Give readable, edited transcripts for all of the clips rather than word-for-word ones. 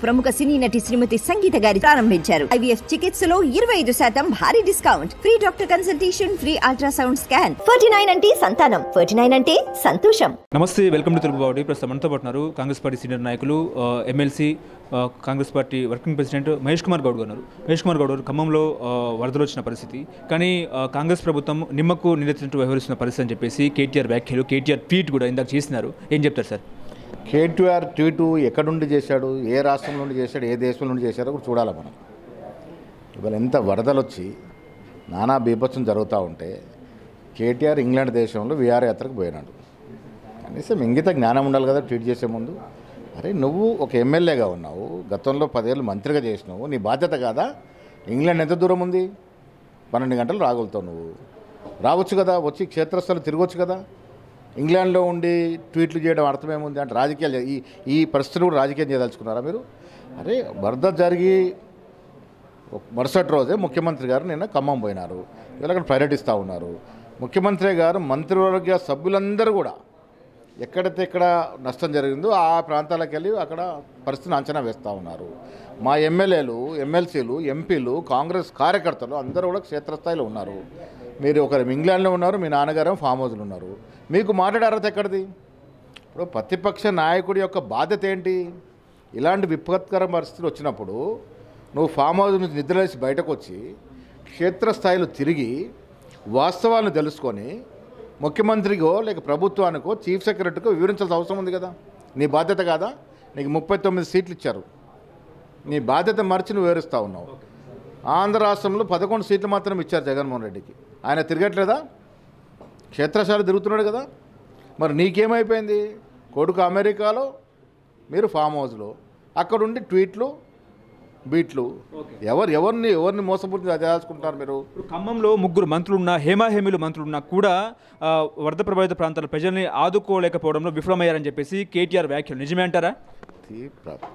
ప్రముఖ సినీ నటి శ్రీమతి సంగీత గారి ప్రారంభించారు. ఐవీఎఫ్ చికిత్సలో 25% భారీ discount, free doctor consultation, free ultrasound scan. 49 అంటే సంతానం, 49 అంటే సంతోషం. నమస్తే, వెల్కమ్ టు తెలుగు బాడీ. ప్రస్తుతం మనతో పాటున్నారు కాంగ్రెస్ పార్టీ సీనియర్ నాయకులు, MLC, Congress party working president Mahesh Kumar Goud గారు. మహేష్ కుమార్ గౌడ్ గారు, ఖమ్మంలో వరదలు వచ్చిన పరిస్థితి, కానీ కాంగ్రెస్ ప్రభుత్వం నిమ్మకు నిలెత్తినట్టు వ్యవహరిస్తున్న పరిస్థితి అని చెప్పేసి కేటీఆర్ వ్యాఖ్యలు, కేటీఆర్ ట్వీట్ కూడా ఇందాక చేసినారు. ఏం చెప్తారు సార్? కేటీఆర్ ట్వీటు ఎక్కడి నుండి చేశాడు, ఏ రాష్ట్రం నుండి చేశాడు, ఏ దేశం నుండి చేశాడో కూడా చూడాలి మనం. ఇవాళ ఎంత వరదలు వచ్చి నానా బీభత్సం జరుగుతూ ఉంటే కేటీఆర్ ఇంగ్లాండ్ దేశంలో విహారయాత్రకు పోయినాడు. కనీసం ఇంగిత జ్ఞానం ఉండాలి కదా ట్వీట్ చేసే ముందు. అరే, నువ్వు ఒక ఎమ్మెల్యేగా ఉన్నావు, గతంలో 10 ఏళ్ళు మంత్రిగా చేసినావు, నీ బాధ్యత కాదా? ఇంగ్లాండ్ ఎంత దూరం ఉంది? 12 గంటలు రాగలుగుతావు, నువ్వు రావచ్చు కదా, వచ్చి క్షేత్రస్థలు తిరగవచ్చు కదా. ఇంగ్లాండ్లో ఉండి ట్వీట్లు చేయడం అర్థమేముంది? అంటే రాజకీయాలు, ఈ పరిస్థితులు కూడా రాజకీయం చేయదలుచుకున్నారా మీరు? అరే, వరద జరిగి మరుసటి రోజే ముఖ్యమంత్రి గారు నిన్న ఖమ్మం పోయినారు, ఇవాళ అక్కడ పర్యటిస్తూ ఉన్నారు. ముఖ్యమంత్రి గారు మంత్రివర్గ సభ్యులందరూ కూడా ఎక్కడైతే ఎక్కడ నష్టం జరిగిందో ఆ ప్రాంతాలకు వెళ్ళి అక్కడ పరిస్థితిని అంచనా వేస్తూ ఉన్నారు. మా ఎమ్మెల్యేలు, ఎమ్మెల్సీలు, ఎంపీలు, కాంగ్రెస్ కార్యకర్తలు అందరూ కూడా క్షేత్రస్థాయిలో ఉన్నారు. మీరు ఒకరు ఇంగ్లాండ్లో ఉన్నారు, మీ నాన్నగారు ఫామ్ హౌస్లో ఉన్నారు. మీకు మాట్లాడే అర్హత ఎక్కడిది? ఇప్పుడు ప్రతిపక్ష నాయకుడి యొక్క బాధ్యత ఏంటి? ఇలాంటి విపత్కర పరిస్థితులు వచ్చినప్పుడు నువ్వు ఫామ్ హౌస్ నుంచి నిద్రలేసి బయటకు వచ్చి క్షేత్రస్థాయిలో తిరిగి వాస్తవాలను తెలుసుకొని ముఖ్యమంత్రికో లేక ప్రభుత్వానికో చీఫ్ సెక్రటరీకో వివరించాల్సిన అవసరం ఉంది కదా. నీ బాధ్యత కాదా? నీకు 39 సీట్లు ఇచ్చారు, నీ బాధ్యత మర్చి నువ్వు వివరిస్తూ ఉన్నావు. ఆంధ్ర రాష్ట్రంలో 11 సీట్లు మాత్రం ఇచ్చారు జగన్మోహన్ రెడ్డికి. ఆయన తిరగట్లేదా? క్షేత్రశాల తిరుగుతున్నాడు కదా. మరి నీకేమైపోయింది? కొడుకు అమెరికాలో, మీరు ఫామ్ హౌస్లో, అక్కడుండి ట్వీట్లు, బీట్లు. ఎవరిని మోసపూర్తి చేయాల్సుకుంటారు మీరు? ఖమ్మంలో 3 మంత్రులున్నా, హేమాహేమిలు మంత్రులున్నా కూడా వరద ప్రభావిత ప్రాంతాల ప్రజల్ని ఆదుకోలేకపోవడంలో విఫలమయ్యారని చెప్పేసి కేటీఆర్ వ్యాఖ్యలు నిజమే అంటారా?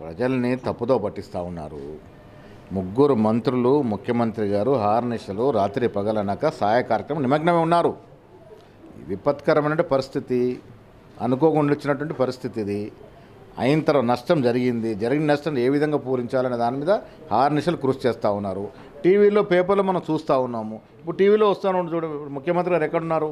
ప్రజల్ని తప్పుదో పట్టిస్తూ ఉన్నారు. 3 మంత్రులు, ముఖ్యమంత్రి గారు హార్నిషలు రాత్రి పగలనక సహాయ కార్యక్రమం నిమగ్నమే ఉన్నారు. విపత్కరమైన పరిస్థితి, అనుకోకుండా వచ్చినటువంటి పరిస్థితి ఇది. అయిన తర్వాత నష్టం జరిగిన నష్టం ఏ విధంగా పూరించాలనే దాని మీద హార్నిషలు కృషి చేస్తూ ఉన్నారు. టీవీలో, పేపర్లో మనం చూస్తూ ఉన్నాము. ఇప్పుడు టీవీలో వస్తూ చూడ, ముఖ్యమంత్రి గారు ఎక్కడున్నారు?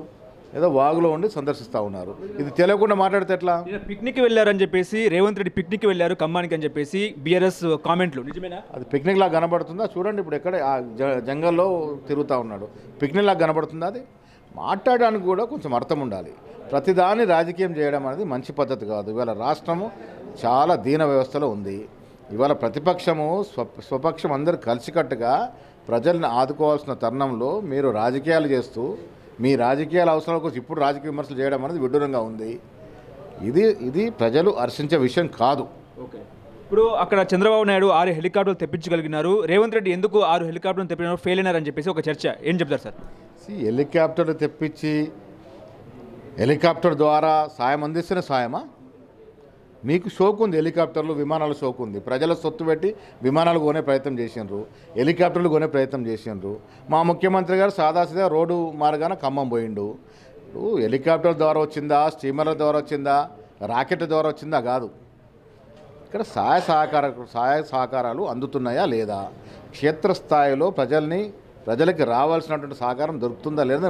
ఏదో వాగులో ఉండి సందర్శిస్తూ ఉన్నారు. ఇది తెలియకుండా మాట్లాడితే ఎట్లా? పిక్నిక్ వెళ్ళారని చెప్పేసి రేవంత్ రెడ్డి పిక్నిక్ వెళ్ళారు ఖమ్మానికి అని చెప్పేసి బీఆర్ఎస్ కామెంట్లు నిజమేనా? అది పిక్నిక్ లాగా కనబడుతుందా? చూడండి, ఇప్పుడు ఎక్కడ జంగల్లో తిరుగుతూ ఉన్నాడు, పిక్నిక్ లాగా కనబడుతుందా? అది మాట్లాడడానికి కూడా కొంచెం అర్థం ఉండాలి. ప్రతిదాన్ని రాజకీయం చేయడం అనేది మంచి పద్ధతి కాదు. ఇవాళ రాష్ట్రము చాలా దీన వ్యవస్థలో ఉంది. ఇవాళ ప్రతిపక్షము, స్వపక్షం అందరూ కలిసికట్టుగా ప్రజల్ని ఆదుకోవాల్సిన తరుణంలో మీరు రాజకీయాలు చేస్తూ మీ రాజకీయాల అవసరాల కోసం ఇప్పుడు రాజకీయ విమర్శలు చేయడం అనేది విడ్డూరంగా ఉంది. ఇది ప్రజలు హర్షించే విషయం కాదు. ఓకే, ఇప్పుడు అక్కడ చంద్రబాబు నాయుడు 6 హెలికాప్టర్లు తెప్పించగలిగినారు, రేవంత్ రెడ్డి ఎందుకు 6 హెలికాప్టర్లు తెప్పించారు, ఫెయిల్ అయినారని చెప్పేసి ఒక చర్చ. ఏం చెప్తారు సార్? హెలికాప్టర్లు తెప్పించి హెలికాప్టర్ ద్వారా సాయం అందిస్తున్న సాయమా? మీకు షోకు ఉంది, హెలికాప్టర్లు, విమానాల షోకు ఉంది. ప్రజల సొత్తు పెట్టి విమానాలు కొనే ప్రయత్నం చేసిండ్రు, హెలికాప్టర్లు కొనే ప్రయత్నం చేసిండ్రు. మా ముఖ్యమంత్రి గారు సాదాసీదా రోడ్డు మార్గాన ఖమ్మం పోయిండు. హెలికాప్టర్ ద్వారా వచ్చిందా, స్టీమర్ల ద్వారా వచ్చిందా, రాకెట్ ద్వారా వచ్చిందా? కాదు. ఇక్కడ సహాయ సహకారాలు అందుతున్నాయా లేదా, క్షేత్రస్థాయిలో ప్రజలకి రావాల్సినటువంటి సహకారం దొరుకుతుందా లేదా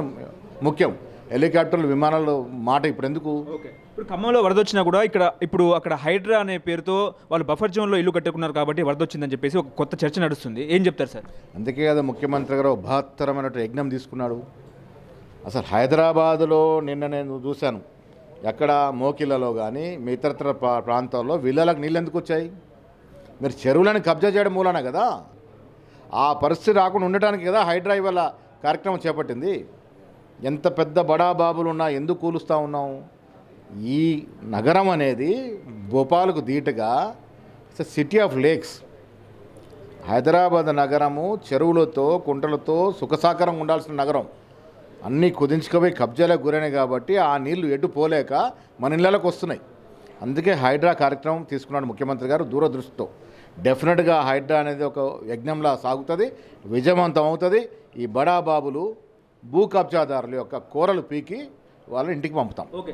ముఖ్యం. హెలికాప్టర్లు, విమానాలు మాట ఇప్పుడు ఎందుకు? ఇప్పుడు ఖమ్మంలో వరద వచ్చినా కూడా అక్కడ హైడ్రా అనే పేరుతో వాళ్ళు బఫర్ జోన్లో ఇల్లు కట్టుకున్నారు కాబట్టి వరద వచ్చిందని చెప్పేసి ఒక కొత్త చర్చ నడుస్తుంది. ఏం చెప్తారు సార్? అందుకే కదా ముఖ్యమంత్రి గారు బృహత్తరమైన యజ్ఞం తీసుకున్నాడు. అసలు హైదరాబాదులో నిన్న నేను చూశాను, ఎక్కడ మోకిలలో కానీ మీ ఇతరత్ర ప్రాంతాల్లో విల్లలకు నీళ్ళు ఎందుకు వచ్చాయి? మీరు చెరువులను కబ్జా చేయడం మూలన కదా. ఆ పరిస్థితి రాకుండా ఉండటానికి కదా హైడ్రా ఇవాళ కార్యక్రమం చేపట్టింది. ఎంత పెద్ద బడాబాబులు ఉన్నా ఎందుకు కూలుస్తూ ఉన్నాం? ఈ నగరం అనేది భోపాల్కు ధీటుగా సిటీ ఆఫ్ లేక్స్. హైదరాబాద్ నగరము చెరువులతో, కుంటలతో సుఖసాకరంగా ఉండాల్సిన నగరం. అన్నీ కుదించుకుపోయి కబ్జాలకు గురైనాయి కాబట్టి ఆ నీళ్లు ఎటు పోలేక మన ఇళ్ళకి వస్తున్నాయి. అందుకే హైడ్రా కార్యక్రమం తీసుకున్నాడు ముఖ్యమంత్రి గారు దూరదృష్టితో. డెఫినెట్గా హైడ్రా అనేది ఒక యజ్ఞంలా సాగుతుంది, విజయవంతం అవుతుంది. ఈ బడాబాబులు, భూ కబ్జాదారుల యొక్క కూరలు పీకి వాళ్ళ ఇంటికి పంపుతాం. ఓకే.